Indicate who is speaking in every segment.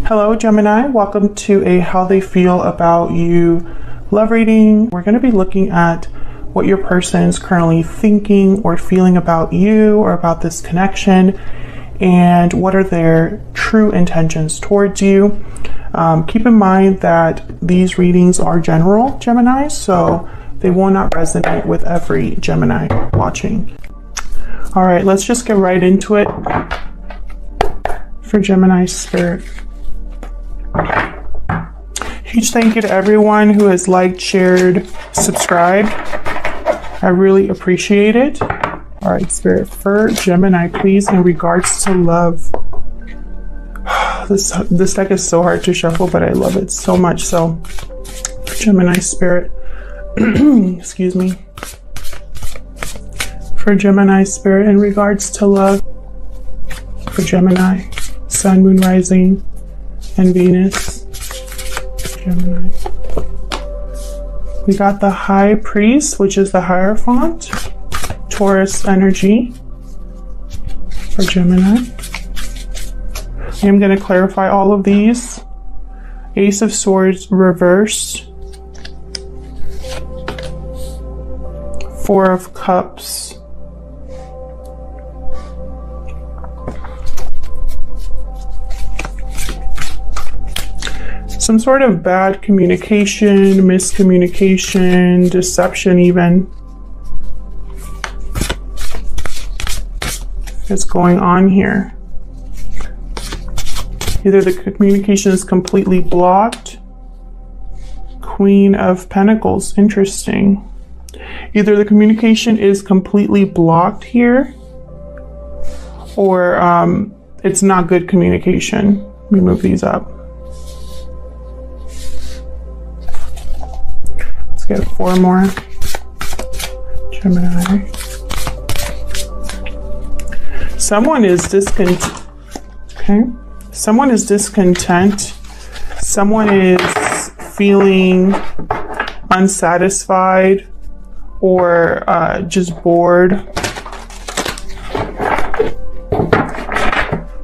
Speaker 1: Hello Gemini, welcome to a how they feel about you love reading. We're going to be looking at what your person is currently thinking or feeling about you or about this connection, and what are their true intentions towards you. Keep in mind that these readings are general, Gemini, so they will not resonate with every Gemini watching. All right, let's just get right into it for Gemini spirit. Huge thank you to everyone who has liked, shared, subscribed. I really appreciate it. All right, spirit, for Gemini, please, in regards to love. This deck is so hard to shuffle, but I love it so much. So, for Gemini spirit, excuse me. For Gemini spirit, in regards to love. For Gemini, Sun, Moon, Rising, and Venus. Gemini. We got the High Priest, which is the Hierophant. Taurus energy for Gemini. I'm going to clarify all of these. Ace of Swords reversed. Four of Cups. Some sort of bad communication, miscommunication, deception even is going on here. Either the communication is completely blocked. Queen of Pentacles, interesting. Either the communication is completely blocked here, or it's not good communication. Let me move these up. Get four more. Gemini. Someone is discontent. Okay. Someone is discontent. Someone is feeling unsatisfied or just bored.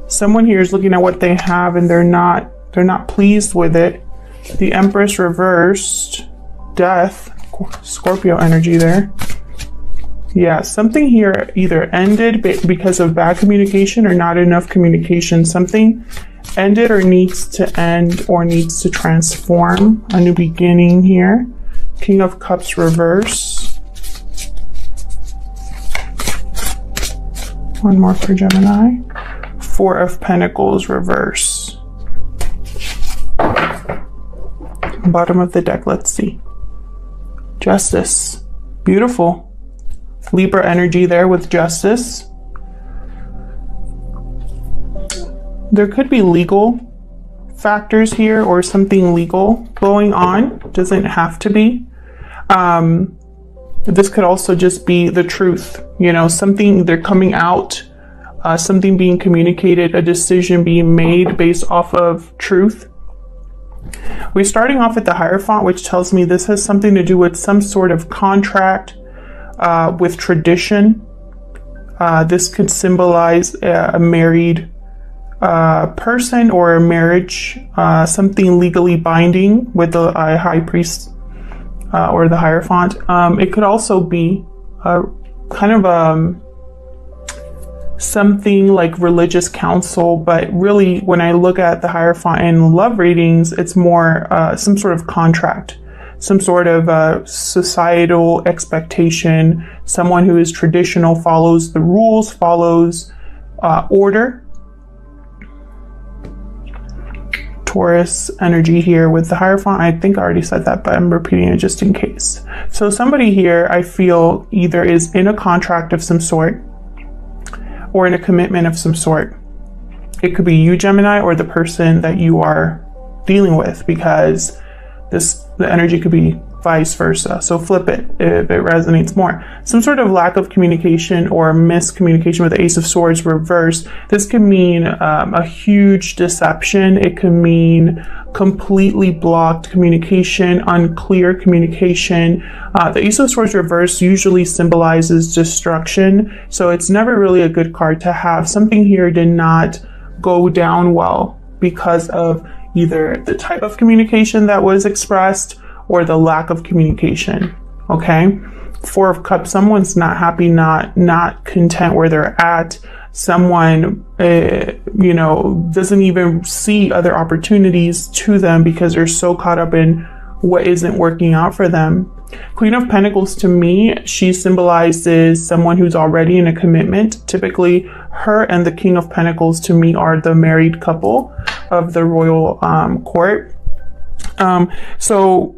Speaker 1: Someone here is looking at what they have and they're not pleased with it. The Empress reversed. Death, Scorpio energy there. Yeah, something here either ended because of bad communication or not enough communication. Something ended or needs to end or needs to transform. A new beginning here. King of Cups reverse. One more for Gemini. Four of Pentacles reverse. Bottom of the deck, let's see. Justice. Beautiful. Libra energy there with Justice. There could be legal factors here or something legal going on. Doesn't have to be. This could also just be the truth. You know, something they're coming out, something being communicated, a decision being made based off of truth. We're starting off at the Hierophant, which tells me this has something to do with some sort of contract with tradition. This could symbolize a married person or a marriage, something legally binding with the High Priest or the Hierophant. It could also be kind of something like religious counsel, but really when I look at the Hierophant in love readings, it's more some sort of contract, some sort of societal expectation, someone who is traditional, follows the rules, follows order. Taurus energy here with the Hierophant. I think I already said that, but I'm repeating it just in case. So somebody here I feel either is in a contract of some sort or in a commitment of some sort. It could be you, Gemini, or the person that you are dealing with, because the energy could be vice versa. So flip it if it resonates more. Some sort of lack of communication or miscommunication with the Ace of Swords reversed. This can mean a huge deception. It can mean completely blocked communication, unclear communication. The Ace of Swords reversed usually symbolizes destruction. So it's never really a good card to have. Something here did not go down well because of either the type of communication that was expressed or the lack of communication. Okay. Four of Cups, someone's not happy, not content where they're at. Someone, you know, doesn't even see other opportunities to them because they're so caught up in what isn't working out for them. Queen of Pentacles, to me, she symbolizes someone who's already in a commitment. Typically, her and the King of Pentacles, to me, are the married couple of the royal court. So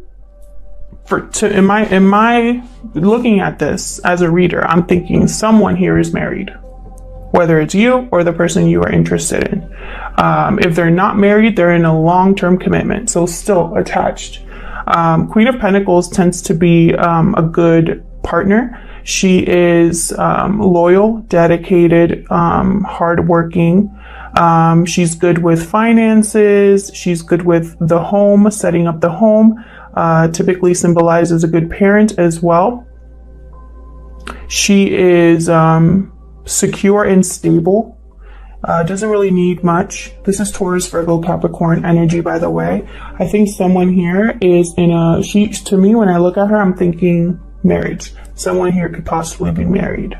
Speaker 1: in my looking at this as a reader, I'm thinking someone here is married, whether it's you or the person you are interested in. If they're not married, they're in a long-term commitment, so still attached. Queen of Pentacles tends to be a good partner. She is loyal, dedicated, hardworking. She's good with finances. She's good with the home, setting up the home. Typically symbolizes a good parent as well. She is secure and stable. Doesn't really need much. This is Taurus, Virgo, Capricorn energy, by the way. I think someone here is in a, to me, when I look at her, I'm thinking marriage. Someone here could possibly be married.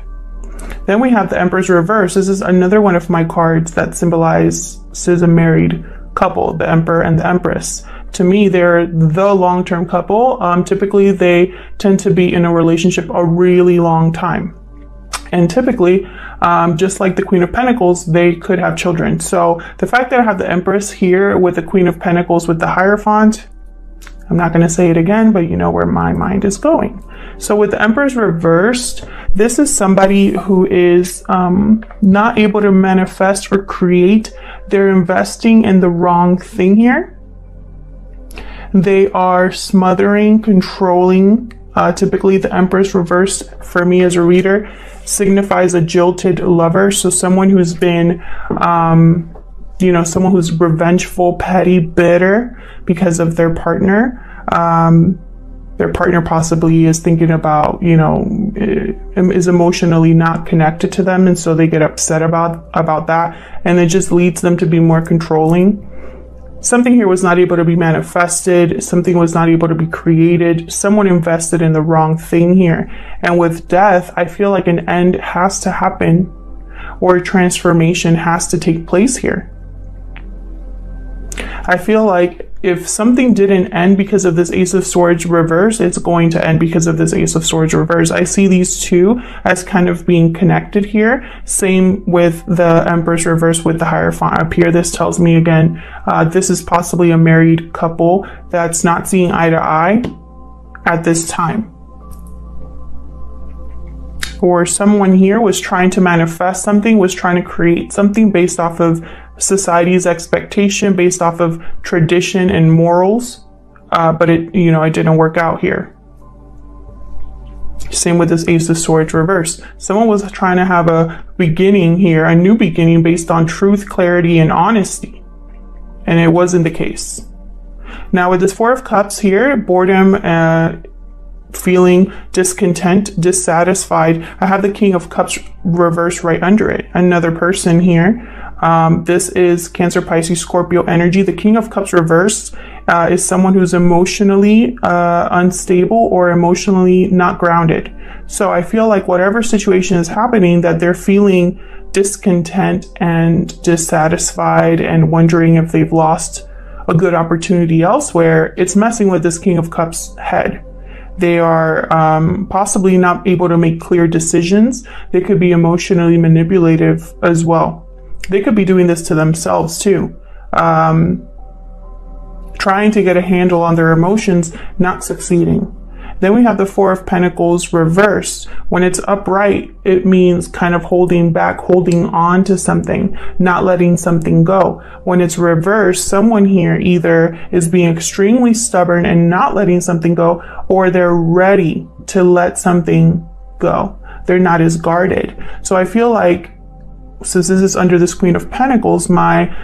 Speaker 1: Then we have the Emperor's reverse. This is another one of my cards that symbolizes a married couple, the Emperor and the Empress. To me, they're the long-term couple. Typically, they tend to be in a relationship a really long time. And typically, just like the Queen of Pentacles, they could have children. So the fact that I have the Empress here with the Queen of Pentacles with the Hierophant, I'm not going to say it again, but you know where my mind is going. So with the Emperor's reversed, this is somebody who is not able to manifest or create. They're investing in the wrong thing here. They are smothering, controlling. Typically, the Empress reversed, for me as a reader, signifies a jilted lover. So someone who's been, you know, someone who's revengeful, petty, bitter because of their partner. Their partner possibly is thinking about, you know, is emotionally not connected to them. And so they get upset about that. And it just leads them to be more controlling. Something here was not able to be manifested. Something was not able to be created. Someone invested in the wrong thing here. And with death, I feel like an end has to happen or a transformation has to take place here. I feel like if something didn't end because of this Ace of Swords reverse, it's going to end because of this Ace of Swords reverse. I see these two as kind of being connected here. Same with the Empress reverse with the Hierophant up here. This tells me again, this is possibly a married couple that's not seeing eye to eye at this time. Or someone here was trying to manifest something, was trying to create something based off of society's expectation, based off of tradition and morals, but it didn't work out here. Same with this Ace of Swords reverse. Someone was trying to have a beginning here, a new beginning based on truth, clarity, and honesty, and it wasn't the case. Now with this Four of Cups here, boredom, feeling discontent, dissatisfied. I have the King of Cups reverse right under it. Another person here. This is Cancer, Pisces, Scorpio energy. The King of Cups reversed is someone who's emotionally unstable or emotionally not grounded. So I feel like whatever situation is happening, that they're feeling discontent and dissatisfied and wondering if they've lost a good opportunity elsewhere. It's messing with this King of Cups head. They are possibly not able to make clear decisions. They could be emotionally manipulative as well. They could be doing this to themselves too. Trying to get a handle on their emotions, not succeeding. Then we have the Four of Pentacles reversed. When it's upright, it means kind of holding back, holding on to something, not letting something go. When it's reversed, someone here either is being extremely stubborn and not letting something go, or they're ready to let something go. They're not as guarded. So I feel like, since this is under this Queen of Pentacles, my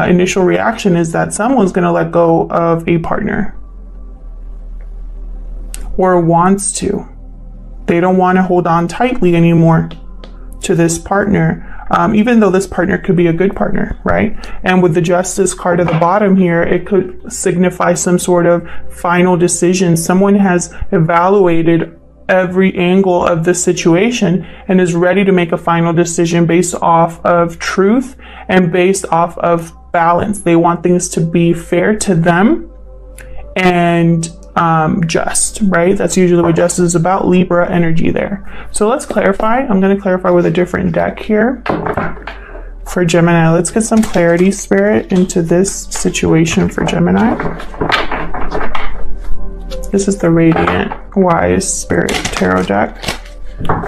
Speaker 1: initial reaction is that someone's going to let go of a partner. Or wants to. They don't want to hold on tightly anymore to this partner. even though this partner could be a good partner, right? And with the Justice card at the bottom here, it could signify some sort of final decision. Someone has evaluated every angle of the situation and is ready to make a final decision based off of truth and based off of balance. They want things to be fair to them and just, right? That's usually what Justice is about. Libra energy there. So let's clarify. I'm going to clarify with a different deck here for Gemini. Let's get some clarity, Spirit, into this situation for Gemini. This is the Radiant Wise Spirit Tarot deck.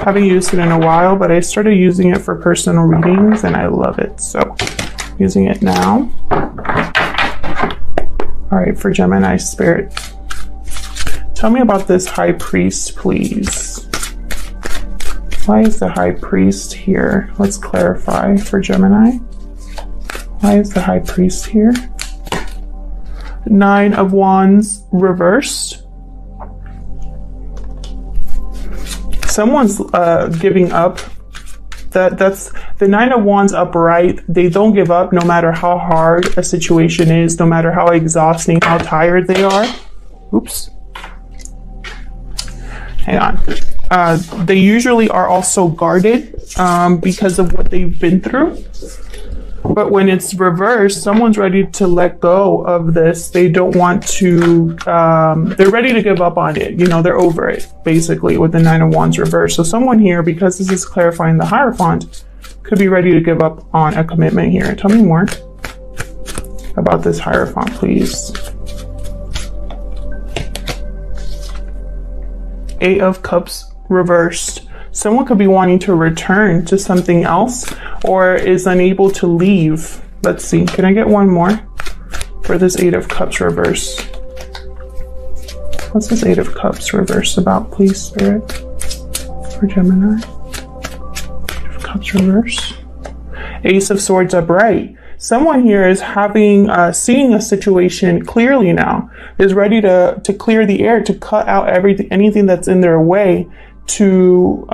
Speaker 1: Haven't used it in a while, but I started using it for personal readings and I love it. So using it now. All right, for Gemini Spirit. Tell me about this High Priest, please. Why is the High Priest here? Let's clarify for Gemini. Why is the High Priest here? Nine of Wands reversed. Someone's giving up. That's the Nine of Wands upright. They don't give up no matter how hard a situation is, no matter how exhausting, how tired they are. Oops. Hang on. They usually are also guarded because of what they've been through. But when it's reversed, someone's ready to let go of this. They don't want to, they're ready to give up on it. You know, they're over it, basically, with the Nine of Wands reversed. So someone here, because this is clarifying the Hierophant, could be ready to give up on a commitment here. Tell me more about this Hierophant, please. Eight of Cups reversed. Someone could be wanting to return to something else or is unable to leave. Let's see. Can I get one more for this Eight of Cups reverse? What's this Eight of Cups reverse about, please, Spirit? For Gemini. Eight of Cups reverse. Ace of Swords upright. Someone here is having, seeing a situation clearly now, is ready to clear the air, to cut out anything that's in their way, to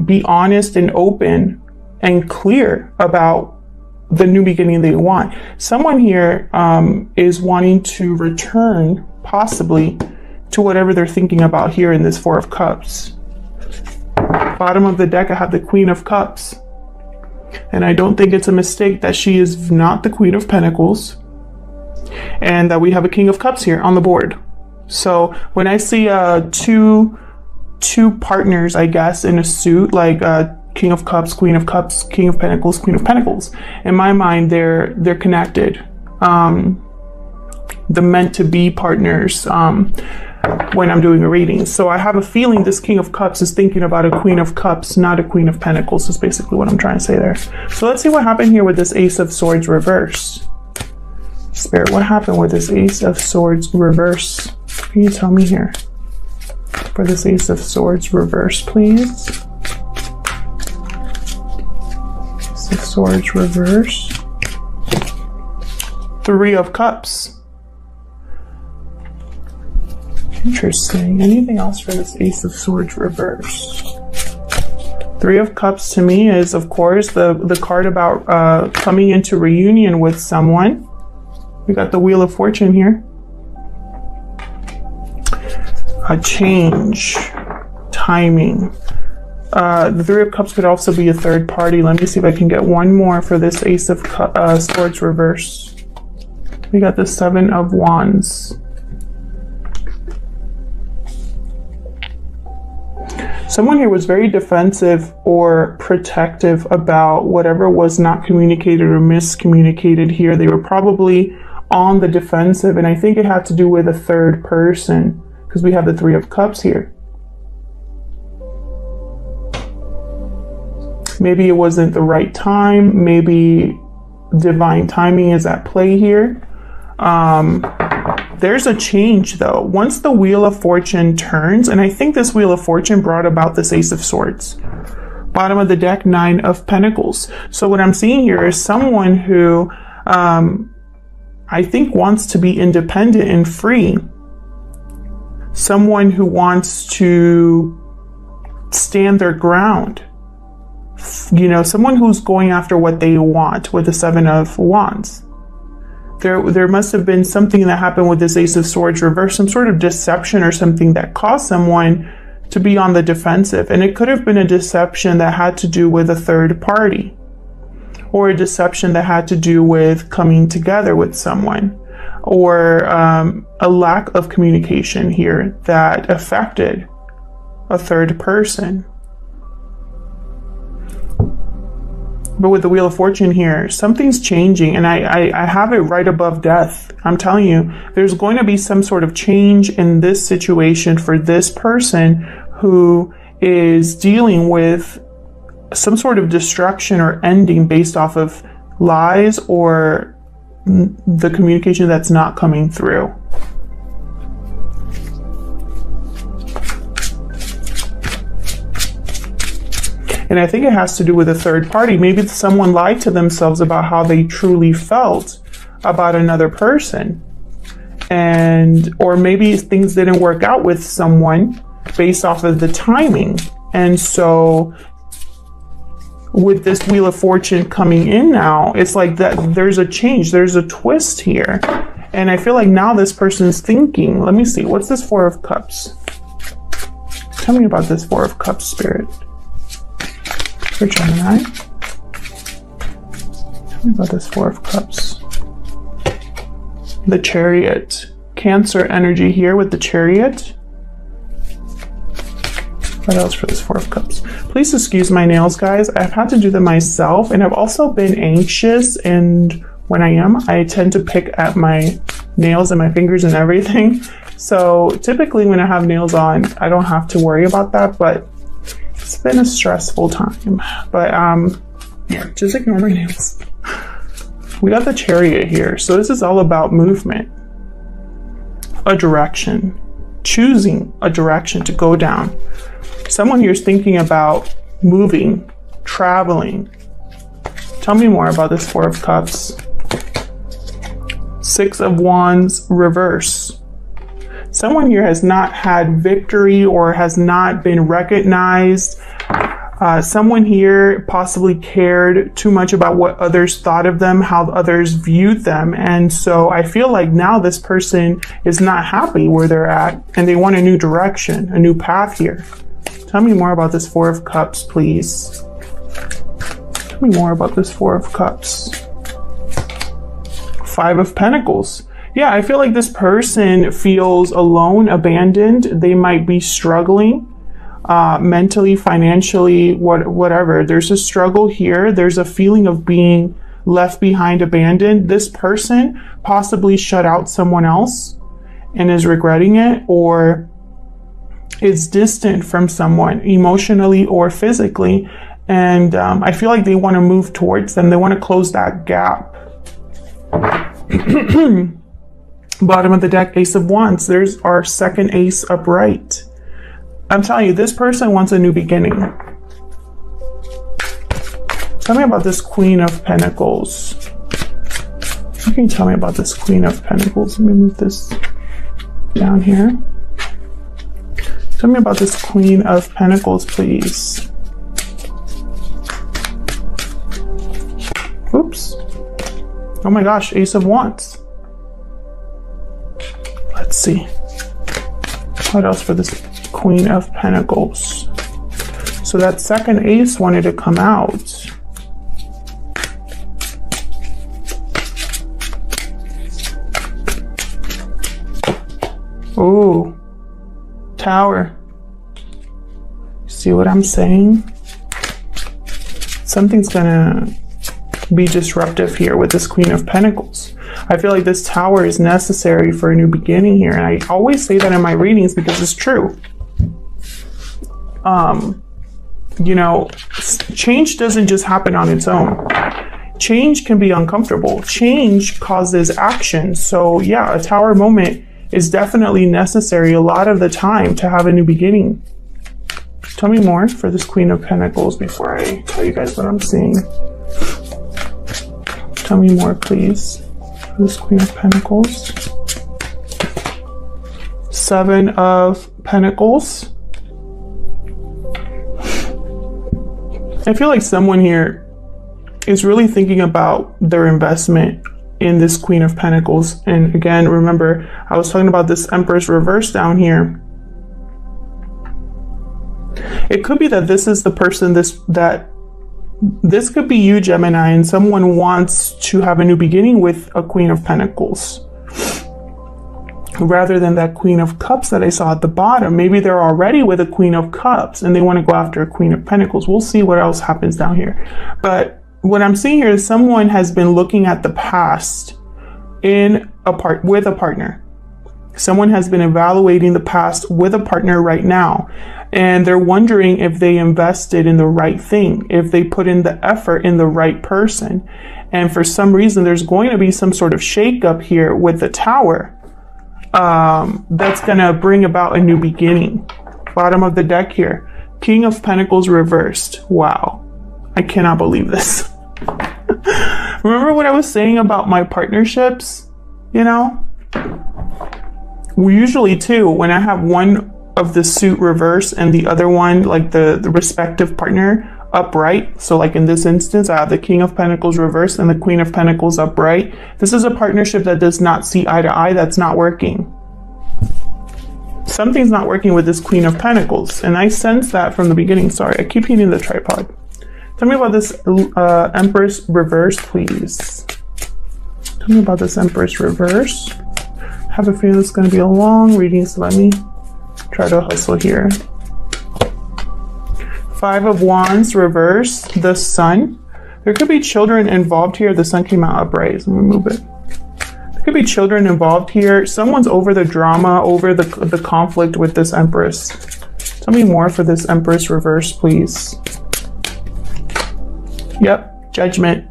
Speaker 1: be honest and open and clear about the new beginning they want. Someone here is wanting to return, possibly, to whatever they're thinking about here in this Four of Cups. Bottom of the deck, I have the Queen of Cups. And I don't think it's a mistake that she is not the Queen of Pentacles and that we have a King of Cups here on the board. So when I see two partners, I guess, in a suit, like King of Cups, Queen of Cups, King of Pentacles, Queen of Pentacles, in my mind, they're connected. The meant to be partners when I'm doing a reading. So I have a feeling this King of Cups is thinking about a Queen of Cups, not a Queen of Pentacles, is basically what I'm trying to say there. So let's see what happened here with this Ace of Swords reverse. Spirit, what happened with this Ace of Swords reverse? Can you tell me here? For this Ace of Swords reverse, please. Ace of Swords reverse. Three of Cups. Interesting. Anything else for this Ace of Swords reverse? Three of Cups to me is, of course, the card about coming into reunion with someone. We got the Wheel of Fortune here. A change, timing. The Three of Cups could also be a third party. Let me see if I can get one more for this Ace of Swords reverse. We got the Seven of Wands. Someone here was very defensive or protective about whatever was not communicated or miscommunicated here. They were probably on the defensive, and I think it had to do with a third person because we have the Three of Cups here. Maybe it wasn't the right time. Maybe divine timing is at play here. There's a change though. Once the Wheel of Fortune turns, and I think this Wheel of Fortune brought about this Ace of Swords. Bottom of the deck, Nine of Pentacles. So what I'm seeing here is someone who I think wants to be independent and free. Someone who wants to stand their ground you know, someone who's going after what they want with the Seven of Wands. There must have been something that happened with this Ace of Swords reverse, some sort of deception or something that caused someone to be on the defensive. And it could have been a deception that had to do with a third party, or a deception that had to do with coming together with someone, or a lack of communication here that affected a third person. But with the Wheel of Fortune here, something's changing, and I have it right above death. I'm telling you, there's going to be some sort of change in this situation for this person who is dealing with some sort of destruction or ending based off of lies or the communication that's not coming through. And I think it has to do with a third party. Maybe someone lied to themselves about how they truly felt about another person. Or maybe things didn't work out with someone based off of the timing. And so with this Wheel of Fortune coming in now, it's like that there's a change, there's a twist here. And I feel like now this person's thinking, let me see, what's this Four of Cups? Tell me about this Four of Cups, Spirit. For Gemini. Tell me about this Four of Cups. The Chariot. Cancer energy here with the Chariot. What else for this Four of Cups? Please excuse my nails, guys. I've had to do them myself, and I've also been anxious, and when I tend to pick at my nails and my fingers and everything. So typically when I have nails on, I don't have to worry about that, but it's been a stressful time. But yeah, just ignore my nails. We got the Chariot here. So this is all about movement, a direction, choosing a direction to go down. Someone here is thinking about moving, traveling. Tell me more about this Four of Cups. Six of Wands reverse. Someone here has not had victory or has not been recognized. Someone here possibly cared too much about what others thought of them, how others viewed them. And so I feel like now this person is not happy where they're at and they want a new direction, a new path here. Tell me more about this Four of Cups, please. Tell me more about this Four of Cups. Five of Pentacles. Yeah, I feel like this person feels alone, abandoned. They might be struggling mentally, financially, whatever. There's a struggle here. There's a feeling of being left behind, abandoned. This person possibly shut out someone else and is regretting it, or is distant from someone emotionally or physically. And I feel like they want to move towards them. They want to close that gap. Bottom of the deck, Ace of Wands. There's our second ace upright. I'm telling you, this person wants a new beginning. Tell me about this Queen of Pentacles. You can tell me about this Queen of Pentacles. Let me move this down here. Tell me about this Queen of Pentacles, please. Oops. Oh my gosh, Ace of Wands. Let's see. What else for this Queen of Pentacles? So that second ace wanted to come out. Ooh. Tower. See what I'm saying? Something's gonna be disruptive here with this Queen of Pentacles. I feel like this Tower is necessary for a new beginning here. And I always say that in my readings because it's true. You know, change doesn't just happen on its own. Change can be uncomfortable. Change causes action. So yeah, a Tower moment is definitely necessary a lot of the time to have a new beginning. Tell me more for this Queen of Pentacles before I tell you guys what I'm seeing. Tell me more, please. For this Queen of Pentacles. Seven of Pentacles. I feel like someone here is really thinking about their investment in this Queen of Pentacles. And again, remember, I was talking about this Empress reverse down here. It could be that this is the person this could be you, Gemini, and someone wants to have a new beginning with a Queen of Pentacles rather than that Queen of Cups that I saw at the bottom. Maybe they're already with a Queen of Cups and they want to go after a Queen of Pentacles. We'll see what else happens down here. But what I'm seeing here is someone has been looking at the past with a partner. Someone has been evaluating the past with a partner right now, and they're wondering if they invested in the right thing, if they put in the effort in the right person. And for some reason, there's going to be some sort of shakeup here with the Tower that's going to bring about a new beginning. Bottom of the deck here, King of Pentacles reversed. Wow, I cannot believe this. Remember what I was saying about my partnerships? You know, we usually too, when I have one of the suit reverse and the other one, like the respective partner, upright. So like in this instance, I have the King of Pentacles reverse and the Queen of Pentacles upright. This is a partnership that does not see eye to eye. That's not working. Something's not working with this Queen of Pentacles. And I sense that from the beginning. Sorry, I keep hitting the tripod. Tell me about this Empress reverse, please. Tell me about this Empress reverse. I have a feeling it's going to be a long reading, so let me try to hustle here. Five of Wands reverse, the Sun. There could be children involved here. The Sun came out upright, so I'm going to move it. There could be children involved here. Someone's over the drama, over the conflict with this Empress. Tell me more for this Empress reverse, please. Yep, Judgment.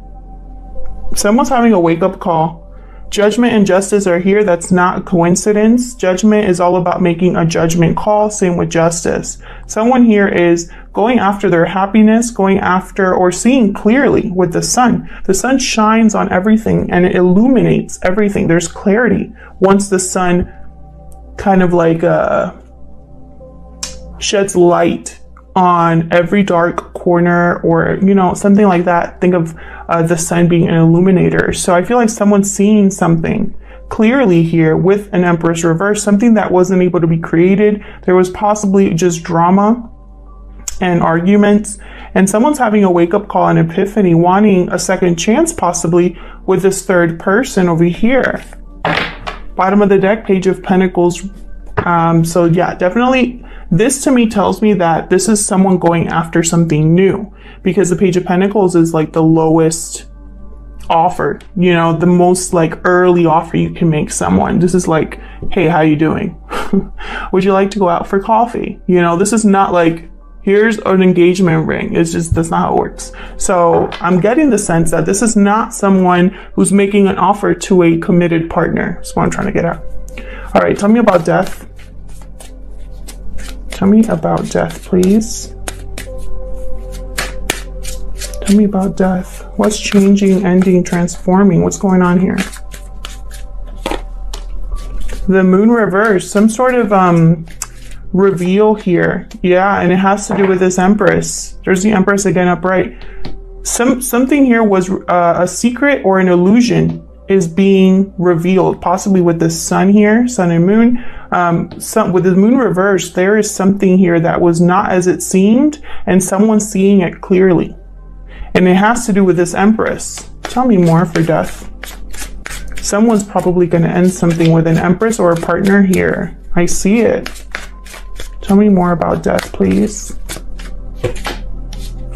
Speaker 1: Someone's having a wake-up call. Judgment and justice are here. That's not a coincidence. Judgment is all about making a judgment call. Same with justice. Someone here is going after their happiness, going after or seeing clearly with the sun. The sun shines on everything and it illuminates everything. There's clarity once the sun kind of like sheds light on every dark corner, or, you know, something like that. Think of the sun being an illuminator. So I feel like someone's seeing something clearly here with an Empress reverse, something that wasn't able to be created. There was possibly just drama and arguments, and someone's having a wake-up call, an epiphany, wanting a second chance possibly with this third person over here. Bottom of the deck, Page of Pentacles. So yeah, definitely this to me tells me that this is someone going after something new, because the Page of Pentacles is like the lowest offer, you know, the most like early offer you can make someone. This is like, hey, how you doing? Would you like to go out for coffee? You know, this is not like, here's an engagement ring. It's just, that's not how it works. So I'm getting the sense that this is not someone who's making an offer to a committed partner. That's what I'm trying to get at. All right, tell me about death. Tell me about death, please. Tell me about death. What's changing, ending, transforming? What's going on here? The Moon reverse, some sort of reveal here. Yeah, and it has to do with this Empress. There's the Empress again upright. Something here was a secret or an illusion is being revealed, possibly with the sun here, sun and moon. With the moon reversed, there is something here that was not as it seemed, and someone's seeing it clearly. And it has to do with this Empress. Tell me more for death. Someone's probably going to end something with an Empress or a partner here. I see it. Tell me more about death, please.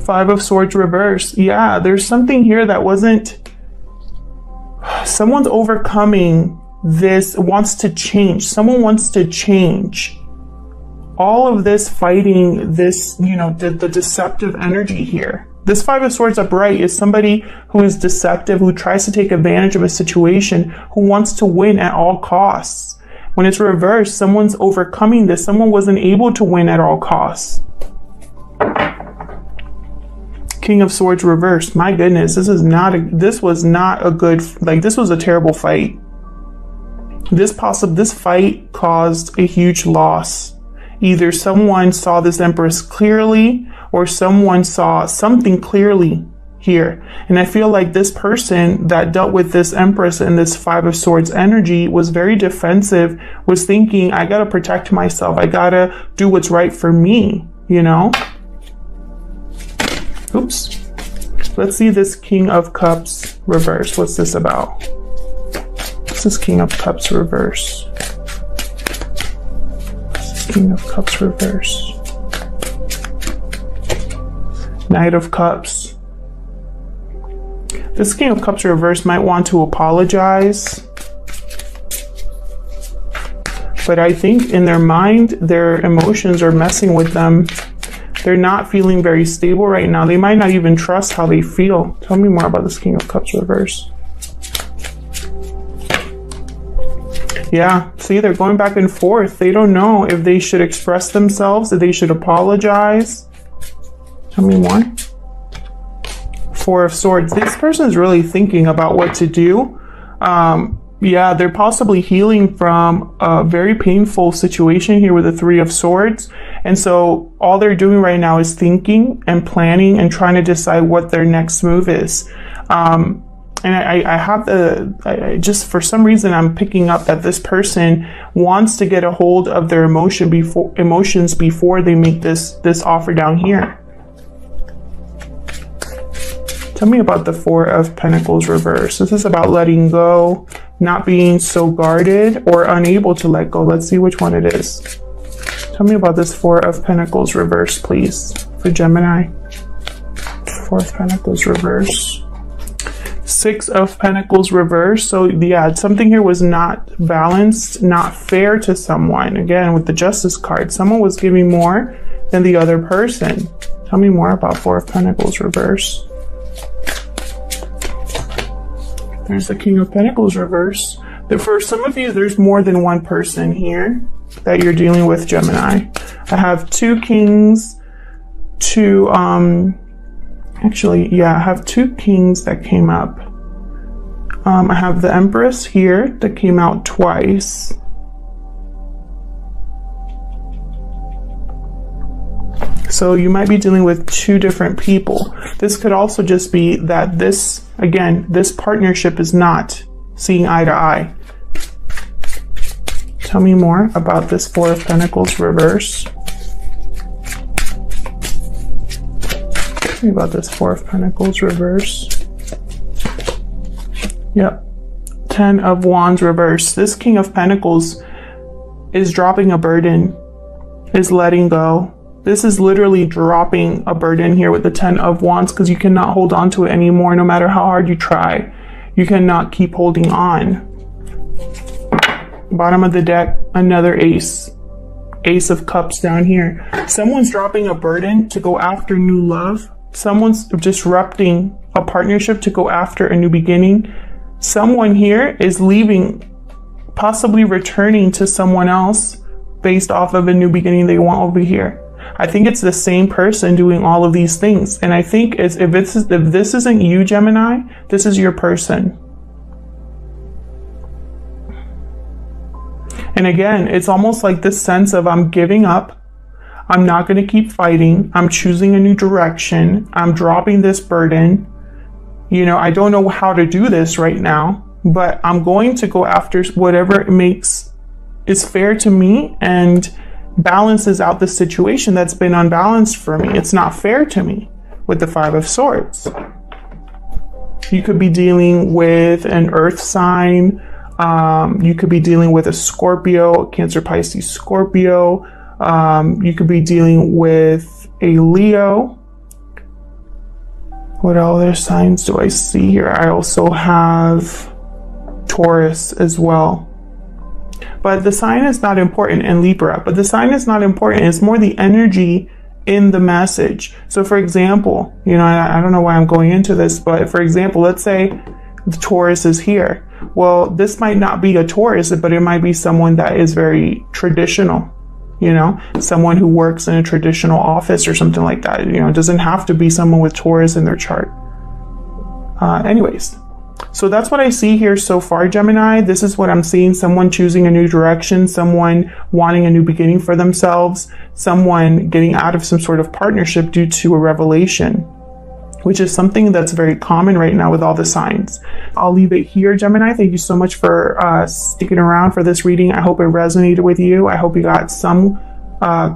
Speaker 1: Five of Swords reverse. Yeah, there's something here that wasn't... Someone's overcoming this, wants to change. Someone wants to change. All of this fighting this, you know, the deceptive energy here. This Five of Swords upright is somebody who is deceptive, who tries to take advantage of a situation, who wants to win at all costs. When it's reversed, someone's overcoming this. Someone wasn't able to win at all costs. King of Swords reversed. My goodness, this was not a good, like, this was a terrible fight. This fight caused a huge loss. Either someone saw this Empress clearly, or someone saw something clearly here. And I feel like this person that dealt with this Empress and this Five of Swords energy was very defensive, was thinking, I gotta protect myself. I gotta do what's right for me, you know? Oops. Let's see this King of Cups reverse. What's this about? What's this King of Cups reverse? What's this King of Cups reverse? Knight of Cups. This King of Cups reverse might want to apologize, but I think in their mind, their emotions are messing with them. They're not feeling very stable right now. They might not even trust how they feel. Tell me more about this King of Cups reverse. Yeah, see, they're going back and forth. They don't know if they should express themselves, if they should apologize. Tell me more. Four of Swords. This person is really thinking about what to do. Yeah, they're possibly healing from a very painful situation here with the Three of Swords. And so all they're doing right now is thinking and planning and trying to decide what their next move is. And I just, for some reason, I'm picking up that this person wants to get a hold of their emotions before they make this offer down here. Tell me about the Four of Pentacles reverse. This is about letting go, not being so guarded or unable to let go. Let's see which one it is. Tell me about this Four of Pentacles reverse, please, for Gemini. Four of Pentacles reverse. Six of Pentacles reverse. So yeah, something here was not balanced, not fair to someone. Again, with the Justice card, someone was giving more than the other person. Tell me more about Four of Pentacles reverse. There's the King of Pentacles reverse. For some of you, there's more than one person here that you're dealing with, Gemini. I have two kings, actually, yeah, I have two kings that came up. I have the Empress here that came out twice. So you might be dealing with two different people. This could also just be that this, again, this partnership is not seeing eye to eye. Tell me more about this Four of Pentacles reverse. Tell me about this Four of Pentacles reverse. Yep. 10 of Wands reverse. This King of Pentacles is dropping a burden, is letting go. This is literally dropping a burden here with the 10 of Wands, because you cannot hold on to it anymore no matter how hard you try. You cannot keep holding on. Bottom of the deck, another ace. Ace of Cups down here. Someone's dropping a burden to go after new love. Someone's disrupting a partnership to go after a new beginning. Someone here is leaving, possibly returning to someone else based off of a new beginning they want over here. I think it's the same person doing all of these things. And I think if this isn't you, Gemini, this is your person. And again, it's almost like this sense of I'm giving up. I'm not going to keep fighting. I'm choosing a new direction. I'm dropping this burden. You know, I don't know how to do this right now, but I'm going to go after whatever is fair to me and balances out the situation that's been unbalanced for me. It's not fair to me with the Five of Swords. You could be dealing with an earth sign. You could be dealing with a Scorpio, Cancer, Pisces, Scorpio. You could be dealing with a Leo. What other signs do I see here? I also have Taurus as well. But the sign is not important in Libra. But the sign is not important. It's more the energy in the message. So for example, you know, I don't know why I'm going into this, but for example, let's say the Taurus is here. Well, this might not be a Taurus, but it might be someone that is very traditional, you know, someone who works in a traditional office or something like that. You know, it doesn't have to be someone with Taurus in their chart. Anyways, So that's what I see here so far, Gemini. This is what I'm seeing. Someone choosing a new direction, someone wanting a new beginning for themselves, someone getting out of some sort of partnership due to a revelation, which is something that's very common right now with all the signs. I'll leave it here, Gemini. Thank you so much for sticking around for this reading. I hope it resonated with you. I hope you got some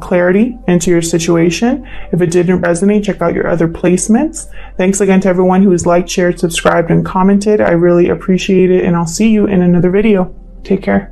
Speaker 1: clarity into your situation. If it didn't resonate, check out your other placements. Thanks again to everyone who has liked, shared, subscribed, and commented. I really appreciate it, and I'll see you in another video. Take care.